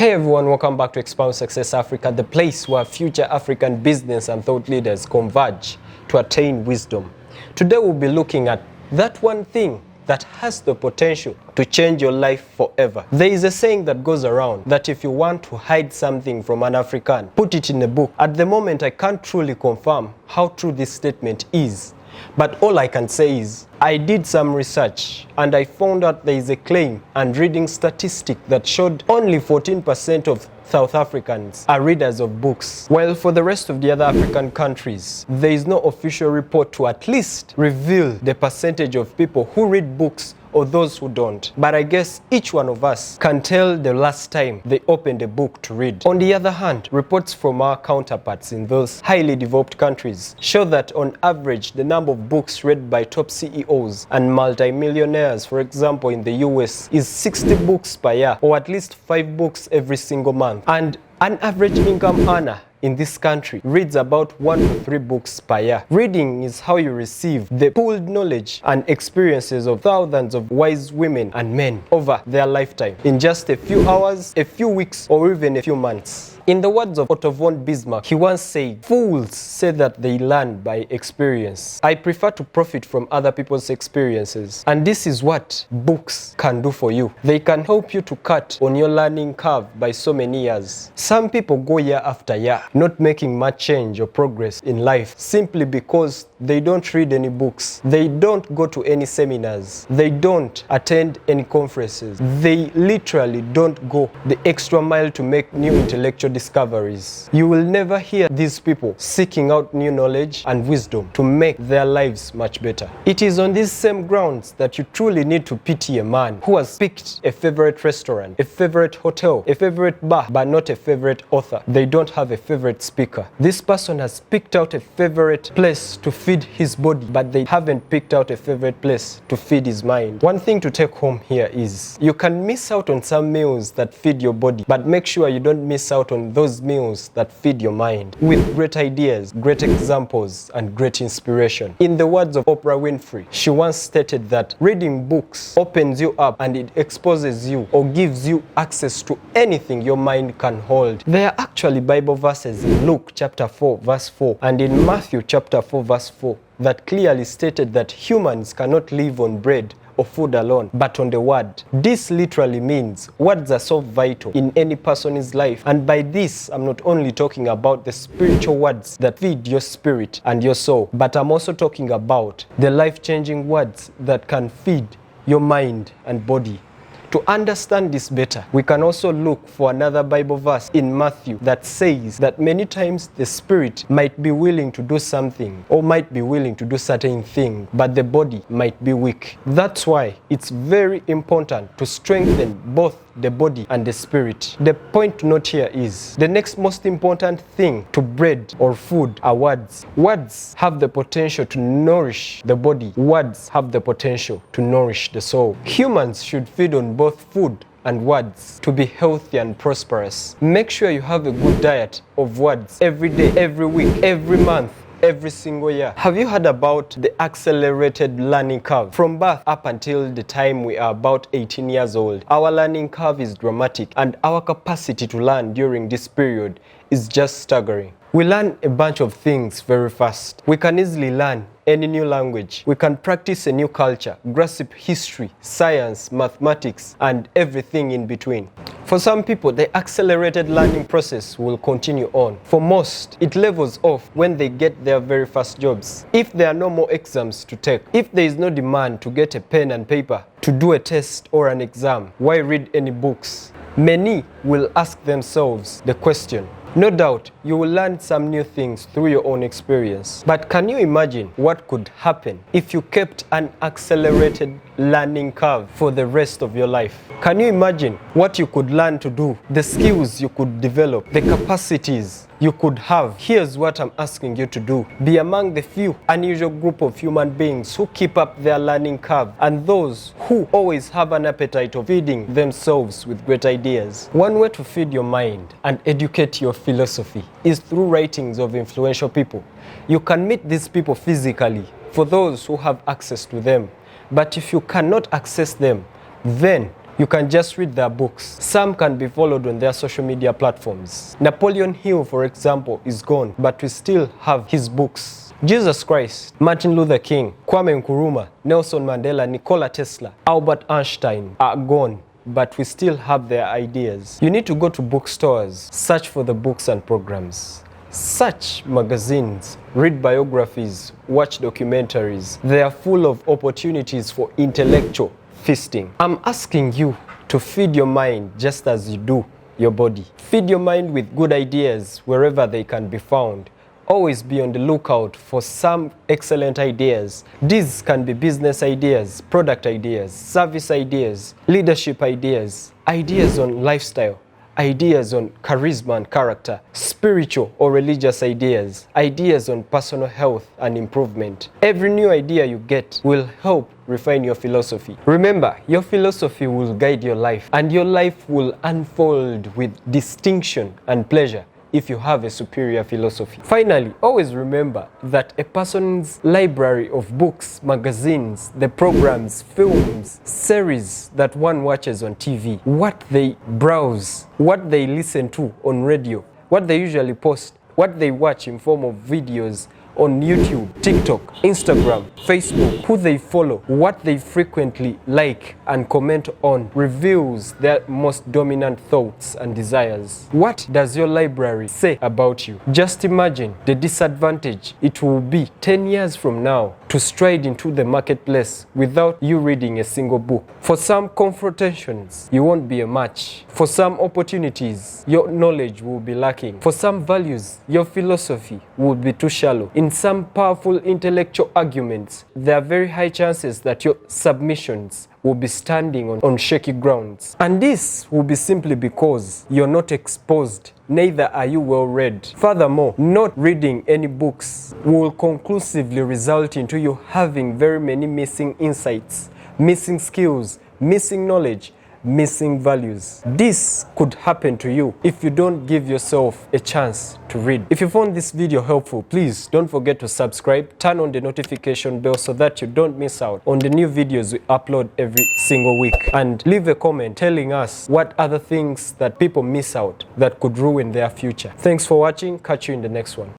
Hey everyone, welcome back to Expound Success Africa, the place where future African business and thought leaders converge to attain wisdom. Today we'll be looking at that one thing that has the potential to change your life forever. There is a saying that goes around that if you want to hide something from an African, put it in a book. At the moment, I can't truly confirm how true this statement is. But all I can say is, I did some research and I found out there is a claim and reading statistic that showed only 14% of South Africans are readers of books. While for the rest of the other African countries, there is no official report to at least reveal the percentage of people who read books or those who don't. But I guess each one of us can tell the last time they opened a book to read. On the other hand, reports from our counterparts in those highly developed countries show that on average, the number of books read by top CEOs and multimillionaires, for example, in the US, is 60 books per year, or at least 5 books every single month. And an average income earner in this country reads about 1 to 3 books per year. Reading is how you receive the pooled knowledge and experiences of thousands of wise women and men over their lifetime in just a few hours, a few weeks, or even a few months. In the words of Otto von Bismarck, he once said, "Fools say that they learn by experience. I prefer to profit from other people's experiences." And this is what books can do for you. They can help you to cut on your learning curve by so many years. Some people go year after year, not making much change or progress in life simply because they don't read any books. They don't go to any seminars. They don't attend any conferences. They literally don't go the extra mile to make new intellectual discoveries. You will never hear these people seeking out new knowledge and wisdom to make their lives much better. It is on these same grounds that you truly need to pity a man who has picked a favorite restaurant, a favorite hotel, a favorite bar, but not a favorite author. They don't have a favorite speaker. This person has picked out a favorite place to feed his body, but they haven't picked out a favorite place to feed his mind. One thing to take home here is you can miss out on some meals that feed your body, but make sure you don't miss out on those meals that feed your mind with great ideas, great examples, and great inspiration. In the words of Oprah Winfrey, she once stated that reading books opens you up and it exposes you or gives you access to anything your mind can hold. There are actually Bible verses in Luke chapter 4 verse 4 and in Matthew chapter 4 verse 4 that clearly stated that humans cannot live on bread or food alone, but on the word. This literally means words are so vital in any person's life. And by this, I'm not only talking about the spiritual words that feed your spirit and your soul, but I'm also talking about the life-changing words that can feed your mind and body. To understand this better, we can also look for another Bible verse in Matthew that says that many times the spirit might be willing to do something or might be willing to do certain things, but the body might be weak. That's why it's very important to strengthen both the body and the spirit. The point to note here is the next most important thing to bread or food are words. Words have the potential to nourish the body. Words have the potential to nourish the soul. Humans should feed on both food and words to be healthy and prosperous. Make sure you have a good diet of words every day, every week, every month, every single year. Have you heard about the accelerated learning curve? From birth up until the time we are about 18 years old, our learning curve is dramatic and our capacity to learn during this period is just staggering. We learn a bunch of things very fast. We can easily learn any new language. We can practice a new culture, grasp history, science, mathematics, and everything in between. For some people, the accelerated learning process will continue on. For most, it levels off when they get their very first jobs. If there are no more exams to take, if there is no demand to get a pen and paper to do a test or an exam, why read any books? Many will ask themselves the question. No doubt, you will learn some new things through your own experience. But can you imagine what could happen if you kept an accelerated learning curve for the rest of your life? Can you imagine what you could learn to do, the skills you could develop, the capacities you could have? Here's what I'm asking you to do. Be among the few unusual group of human beings who keep up their learning curve and those who always have an appetite of feeding themselves with great ideas. One way to feed your mind and educate your philosophy is through writings of influential people. You can meet these people physically for those who have access to them. But if you cannot access them, then You can just read their books. Some can be followed on their social media platforms. Napoleon Hill, for example, is gone, but we still have his books. Jesus Christ, Martin Luther King, Kwame Nkrumah, Nelson Mandela, Nikola Tesla, Albert Einstein are gone, but we still have their ideas. You need to go to bookstores, search for the books and programs. Search magazines, read biographies, watch documentaries. They are full of opportunities for intellectual feasting. I'm asking you to feed your mind just as you do your body. Feed your mind with good ideas wherever they can be found. Always be on the lookout for some excellent ideas. These can be business ideas, product ideas, service ideas, leadership ideas, ideas on lifestyle, ideas on charisma and character, spiritual or religious ideas, ideas on personal health and improvement. Every new idea you get will help refine your philosophy. Remember, your philosophy will guide your life, and your life will unfold with distinction and pleasure if you have a superior philosophy. Finally, always remember that a person's library of books, magazines, the programs, films, series that one watches on TV, what they browse, what they listen to on radio, what they usually post, what they watch in form of videos on YouTube, TikTok, Instagram, Facebook, who they follow, what they frequently like and comment on reveals their most dominant thoughts and desires. What does your library say about you? Just imagine the disadvantage it will be 10 years from now to stride into the marketplace without you reading a single book. For some confrontations, you won't be a match. For some opportunities, your knowledge will be lacking. For some values, your philosophy will be too shallow. In some powerful intellectual arguments, there are very high chances that your submissions will be standing on shaky grounds. And this will be simply because you're not exposed, neither are you well read. Furthermore, not reading any books will conclusively result into you having very many missing insights, missing skills, missing knowledge, missing values. This could happen to you if you don't give yourself a chance to read. If you found this video helpful, please don't forget to subscribe, turn on the notification bell so that you don't miss out on the new videos we upload every single week, and leave a comment telling us what other things that people miss out that could ruin their future. Thanks for watching. Catch you in the next one.